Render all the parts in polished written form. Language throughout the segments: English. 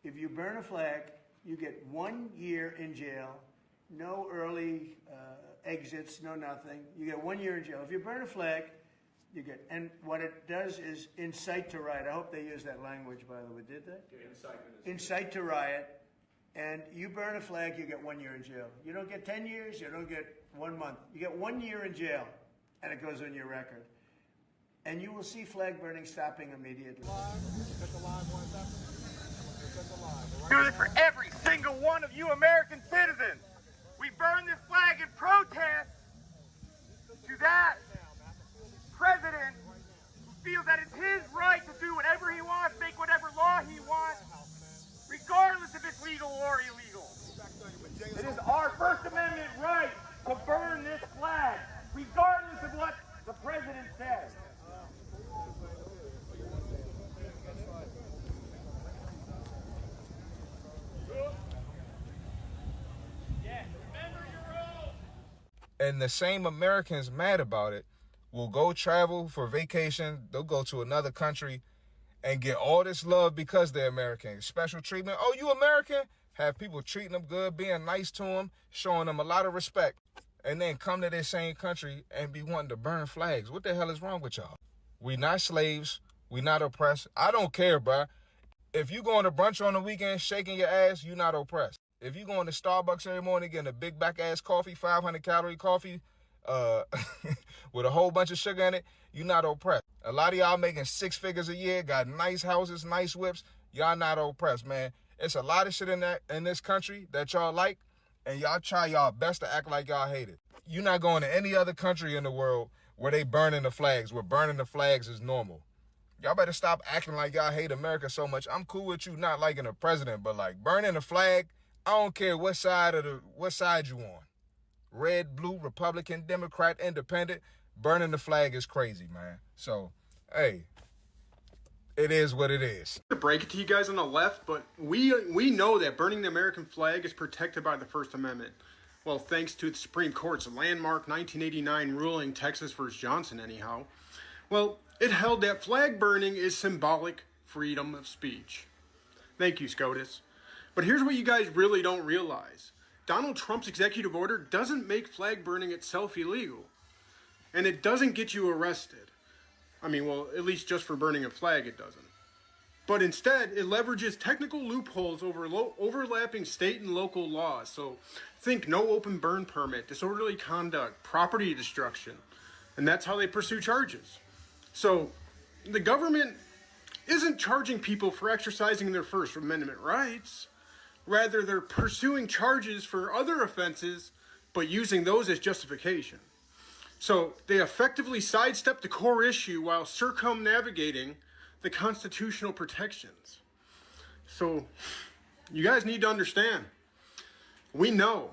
If you burn a flag, you get 1 year in jail, no early exits, no nothing. You get 1 year in jail. If you burn a flag, you get, and what it does is incite to riot. I hope they use that language, by the way. Did they? Incite to riot. And you burn a flag, you get 1 year in jail. You don't get 10 years, you don't get 1 month. You get 1 year in jail, and it goes on your record. And you will see flag burning stopping immediately. Do this for every single one of you American citizens. We burn this flag in protest to that president who feels that it's his right to do whatever he wants, make whatever law he wants, regardless if it's legal or illegal. It is our First Amendment right to burn this flag, regardless of what the president says. And the same Americans mad about it will go travel for vacation. They'll go to another country and get all this love because they're American. Special treatment. Oh, you American? Have people treating them good, being nice to them, showing them a lot of respect. And then come to their same country and be wanting to burn flags. What the hell is wrong with y'all? We not slaves. We not oppressed. I don't care, bruh. If you going to brunch on the weekend shaking your ass, you not oppressed. If you going to Starbucks every morning getting a big back ass coffee, 500-calorie coffee, with a whole bunch of sugar in it, you not oppressed. A lot of y'all making 6 figures a year, got nice houses, nice whips. Y'all not oppressed, man. It's a lot of shit in this country that y'all like, and y'all try y'all best to act like y'all hate it. You're not going to any other country in the world where they burning the flags, where burning the flags is normal. Y'all better stop acting like y'all hate America so much. I'm cool with you not liking the president, but like burning the flag, I don't care what side you on. Red, blue, Republican, Democrat, Independent, burning the flag is crazy, man. So, hey, it is what it is. To break it to you guys on the left, but we know that burning the American flag is protected by the First Amendment. Well, thanks to the Supreme Court's landmark 1989 ruling, Texas versus Johnson, anyhow. Well, it held that flag burning is symbolic freedom of speech. Thank you, SCOTUS. But here's what you guys really don't realize. Donald Trump's executive order doesn't make flag burning itself illegal. And it doesn't get you arrested. I mean, well, at least just for burning a flag, it doesn't. But instead, it leverages technical loopholes over overlapping state and local laws. So think no open burn permit, disorderly conduct, property destruction. And that's how they pursue charges. So the government isn't charging people for exercising their First Amendment rights. Rather, they're pursuing charges for other offenses, but using those as justification. So they effectively sidestep the core issue while circumnavigating the constitutional protections. So you guys need to understand, we know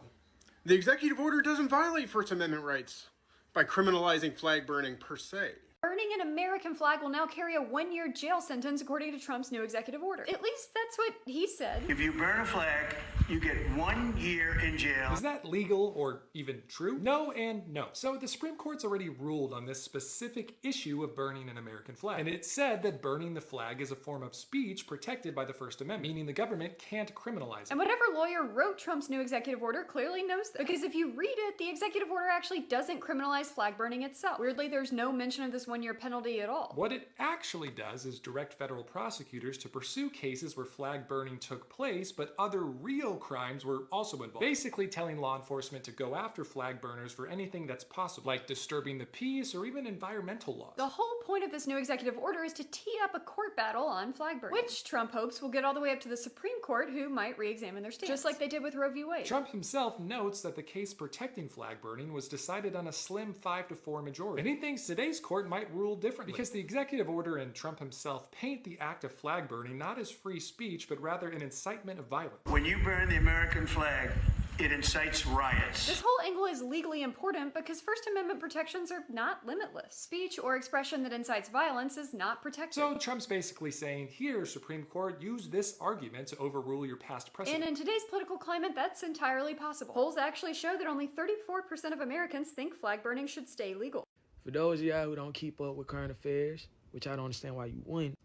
the executive order doesn't violate First Amendment rights by criminalizing flag burning per se. Burning an American flag will now carry a 1-year jail sentence according to Trump's new executive order. At least that's what he said. If you burn a flag, you get 1 year in jail. Is that legal or even true? No and no. So the Supreme Court's already ruled on this specific issue of burning an American flag. And it said that burning the flag is a form of speech protected by the First Amendment, meaning the government can't criminalize it. And whatever lawyer wrote Trump's new executive order clearly knows that. Because if you read it, the executive order actually doesn't criminalize flag burning itself. Weirdly, there's no mention of this 1-year penalty at all. What it actually does is direct federal prosecutors to pursue cases where flag burning took place, but other real crimes were also involved. Basically telling law enforcement to go after flag burners for anything that's possible, like disturbing the peace or even environmental laws. The whole point of this new executive order is to tee up a court battle on flag burning, which Trump hopes will get all the way up to the Supreme Court, who might re-examine their stance, just like they did with Roe v. Wade. Trump himself notes that the case protecting flag burning was decided on a slim 5-4 majority, and he thinks today's court might rule differently, because the executive order and Trump himself paint the act of flag burning not as free speech, but rather an incitement of violence. When you burn the American flag, it incites riots. This whole angle is legally important because First Amendment protections are not limitless. Speech or expression that incites violence is not protected. So Trump's basically saying, here, Supreme Court, use this argument to overrule your past precedent. And in today's political climate, that's entirely possible. Polls actually show that only 34% of Americans think flag burning should stay legal. For those of y'all who don't keep up with current affairs, which I don't understand why you wouldn't,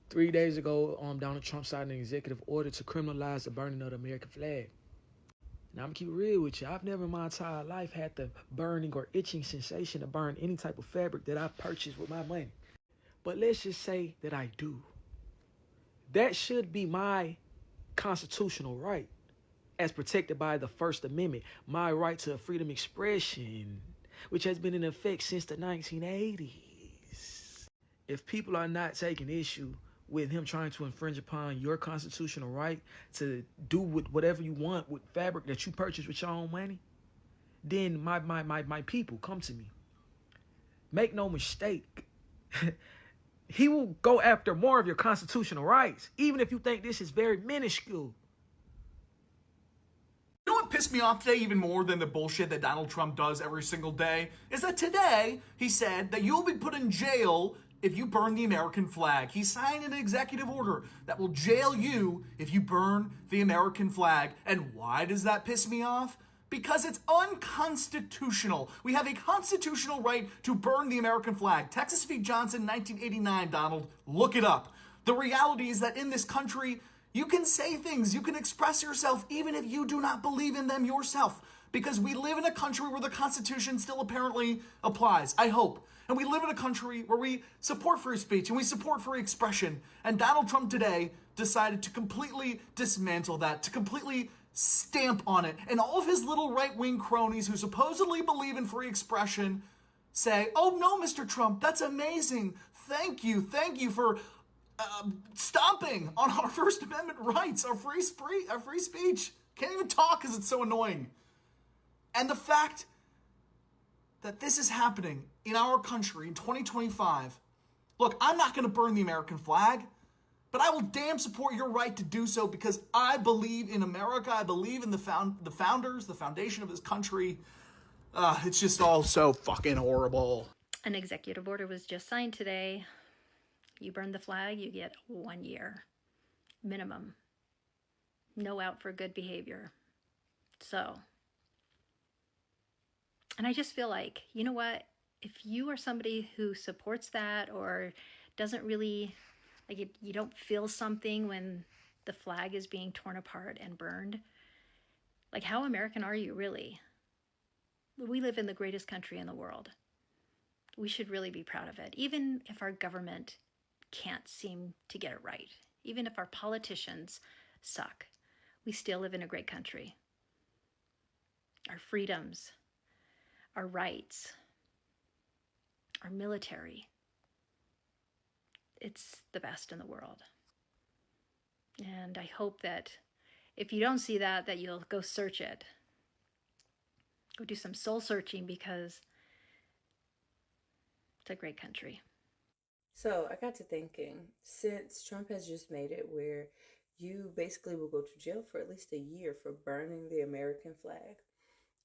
3 days ago, Donald Trump signed an executive order to criminalize the burning of the American flag. Now, I'm going to keep it real with you. I've never in my entire life had the burning or itching sensation to burn any type of fabric that I purchased with my money. But let's just say that I do. That should be my constitutional right, as protected by the First Amendment, my right to freedom of expression, which has been in effect since the 1980s. If people are not taking issue with him trying to infringe upon your constitutional right to do with whatever you want with fabric that you purchase with your own money, then my people, come to me. Make no mistake. He will go after more of your constitutional rights, even if you think this is very minuscule. You know what pissed me off today even more than the bullshit that Donald Trump does every single day? Is that today he said that you'll be put in jail if you burn the American flag. He signed an executive order that will jail you if you burn the American flag. And why does that piss me off? Because it's unconstitutional. We have a constitutional right to burn the American flag. Texas v. Johnson, 1989, Donald. Look it up. The reality is that in this country, you can say things, you can express yourself, even if you do not believe in them yourself. Because we live in a country where the Constitution still apparently applies, I hope. And we live in a country where we support free speech and we support free expression. And Donald Trump today decided to completely dismantle that, to completely stamp on it. And all of his little right-wing cronies who supposedly believe in free expression say, oh no, Mr. Trump, that's amazing. Thank you for stomping on our First Amendment rights, our free speech. Can't even talk because it's so annoying. And the fact that this is happening in our country in 2025, look, I'm not going to burn the American flag, but I will damn support your right to do so because I believe in America. I believe in the founders, the foundation of this country. It's just all so fucking horrible. An executive order was just signed today. You burn the flag, you get 1 year minimum. No out for good behavior. So, and I just feel like, you know what? If you are somebody who supports that or doesn't really, like, you don't feel something when the flag is being torn apart and burned, like, how American are you really? We live in the greatest country in the world. We should really be proud of it, even if our government can't seem to get it right. Even if our politicians suck, we still live in a great country. Our freedoms, our rights, our military, it's the best in the world. And I hope that if you don't see that, that you'll go search it. Go do some soul searching because it's a great country. So I got to thinking, since Trump has just made it where you basically will go to jail for at least a year for burning the American flag,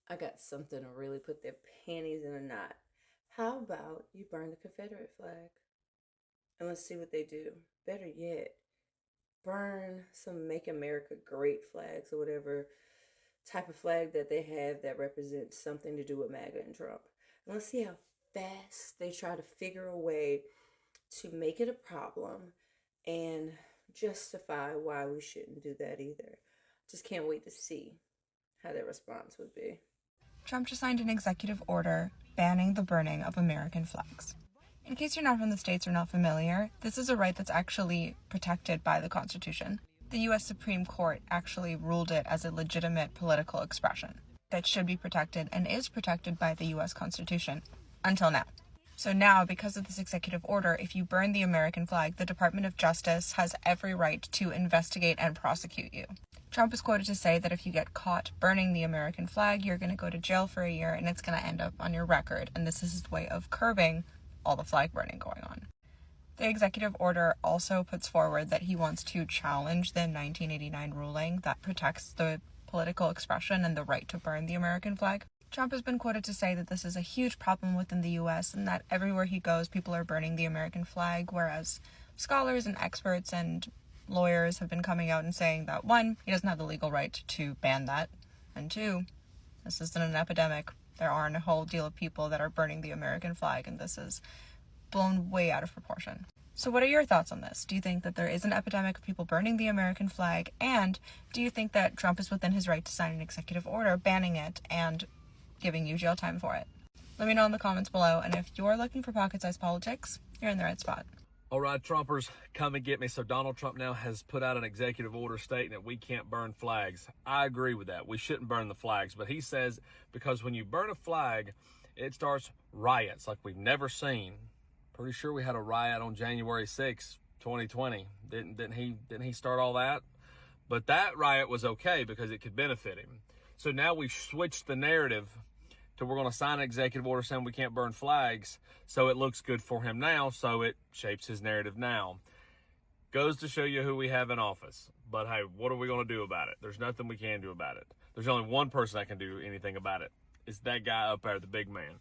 I got something to really put their panties in a knot. How about you burn the Confederate flag? And let's see what they do. Better yet, burn some Make America Great flags or whatever type of flag that they have that represents something to do with MAGA and Trump. And let's see how fast they try to figure a way to make it a problem and justify why we shouldn't do that either. Just can't wait to see how their response would be. Trump just signed an executive order banning the burning of American flags. In case you're not from the States or not familiar, this is a right that's actually protected by the Constitution. The U.S. Supreme Court actually ruled it as a legitimate political expression that should be protected and is protected by the U.S. Constitution until now. So now, because of this executive order, if you burn the American flag, the Department of Justice has every right to investigate and prosecute you. Trump is quoted to say that if you get caught burning the American flag, you're going to go to jail for a year and it's going to end up on your record. And this is his way of curbing all the flag burning going on. The executive order also puts forward that he wants to challenge the 1989 ruling that protects the political expression and the right to burn the American flag. Trump has been quoted to say that this is a huge problem within the U.S. and that everywhere he goes, people are burning the American flag, whereas scholars and experts and lawyers have been coming out and saying that, one, he doesn't have the legal right to ban that, and two, this isn't an epidemic. There aren't a whole deal of people that are burning the American flag, and this is blown way out of proportion. So what are your thoughts on this? Do you think that there is an epidemic of people burning the American flag? And do you think that Trump is within his right to sign an executive order banning it and giving you jail time for it? Let me know in the comments below. And if you're looking for pocket-sized politics, you're in the right spot. All right, Trumpers, come and get me. So Donald Trump now has put out an executive order stating that we can't burn flags. I agree with that. We shouldn't burn the flags. But he says because when you burn a flag, it starts riots like we've never seen. Pretty sure we had a riot on January 6, 2020. Didn't he start all that? But that riot was okay because it could benefit him. So now we've switched the narrative to we're going to sign an executive order saying we can't burn flags. So it looks good for him now. So it shapes his narrative now. Goes to show you who we have in office. But hey, what are we going to do about it? There's nothing we can do about it. There's only one person that can do anything about it. It's that guy up there, the big man.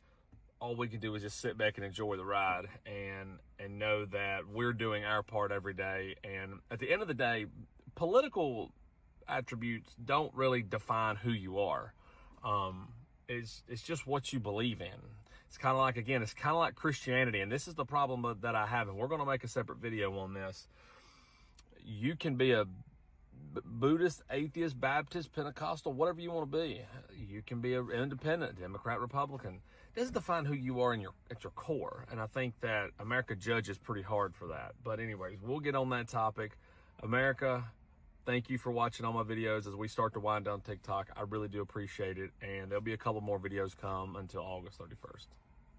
All we can do is just sit back and enjoy the ride and know that we're doing our part every day. And at the end of the day, political attributes don't really define who you are. It's just what you believe in. It's kind of like, again, it's kind of like Christianity. And this is the problem that I have. And we're going to make a separate video on this. You can be a Buddhist, atheist, Baptist, Pentecostal, whatever you want to be. You can be an independent, Democrat, Republican. It doesn't define who you are at your core. And I think that America judges pretty hard for that. But anyways, we'll get on that topic. America, thank you for watching all my videos as we start to wind down TikTok. I really do appreciate it. And there'll be a couple more videos come until August 31st.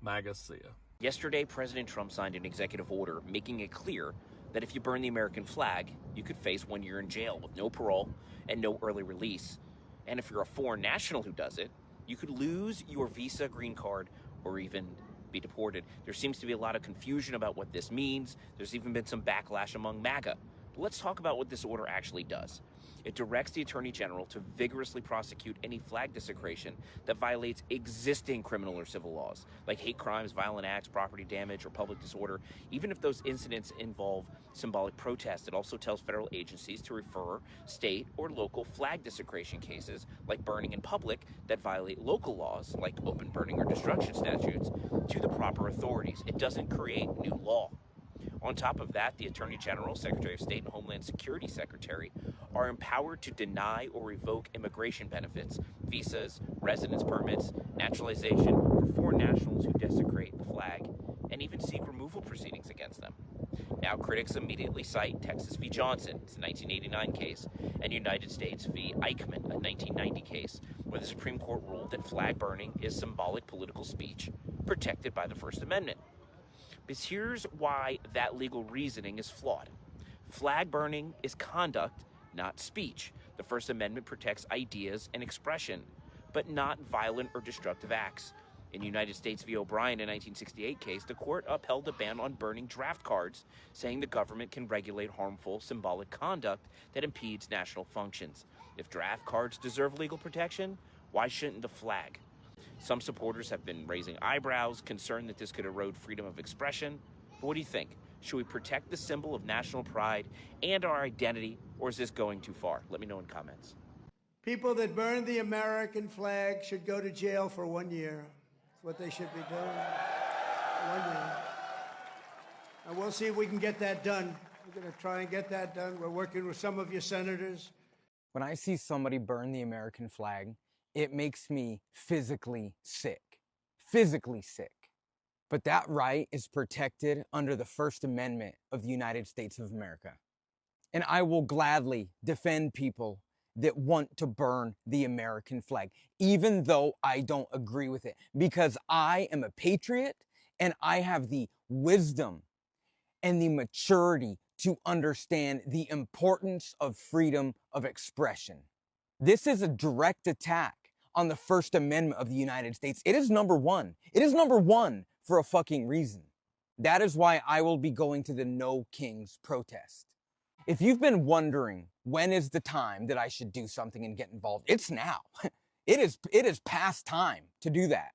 MAGA, see ya. Yesterday, President Trump signed an executive order making it clear that if you burn the American flag, you could face 1 year in jail with no parole and no early release. And if you're a foreign national who does it, you could lose your visa, green card, or even be deported. There seems to be a lot of confusion about what this means. There's even been some backlash among MAGA. But let's talk about what this order actually does. It directs the Attorney General to vigorously prosecute any flag desecration that violates existing criminal or civil laws, like hate crimes, violent acts, property damage, or public disorder. Even if those incidents involve symbolic protest, it also tells federal agencies to refer state or local flag desecration cases, like burning in public, that violate local laws, like open burning or destruction statutes, to the proper authorities. It doesn't create new law. On top of that, the Attorney General, Secretary of State, and Homeland Security Secretary are empowered to deny or revoke immigration benefits, visas, residence permits, naturalization for foreign nationals who desecrate the flag, and even seek removal proceedings against them. Now, critics immediately cite Texas v. Johnson, it's a 1989 case, and United States v. Eichmann, a 1990 case, where the Supreme Court ruled that flag burning is symbolic political speech protected by the First Amendment. But here's why that legal reasoning is flawed. Flag burning is conduct, not speech. The First Amendment protects ideas and expression, but not violent or destructive acts. In United States v. O'Brien, a 1968 case, the court upheld a ban on burning draft cards, saying the government can regulate harmful symbolic conduct that impedes national functions. If draft cards deserve legal protection, why shouldn't the flag? Some supporters have been raising eyebrows, concerned that this could erode freedom of expression. But what do you think? Should we protect the symbol of national pride and our identity, or is this going too far? Let me know in comments. People that burn the American flag should go to jail for 1 year. That's what they should be doing. 1 year. And we'll see if we can get that done. We're going to try and get that done. We're working with some of your senators. When I see somebody burn the American flag, it makes me physically sick. Physically sick. But that right is protected under the First Amendment of the United States of America. And I will gladly defend people that want to burn the American flag, even though I don't agree with it, because I am a patriot and I have the wisdom and the maturity to understand the importance of freedom of expression. This is a direct attack on the First Amendment of the United States. It is number one. It is number one for a fucking reason. That is why I will be going to the No Kings protest. If you've been wondering when is the time that I should do something and get involved, it's now. It is past time to do that.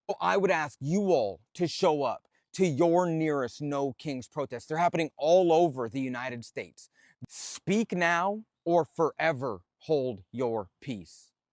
So I would ask you all to show up to your nearest No Kings protest. They're happening all over the United States. Speak now or forever hold your peace.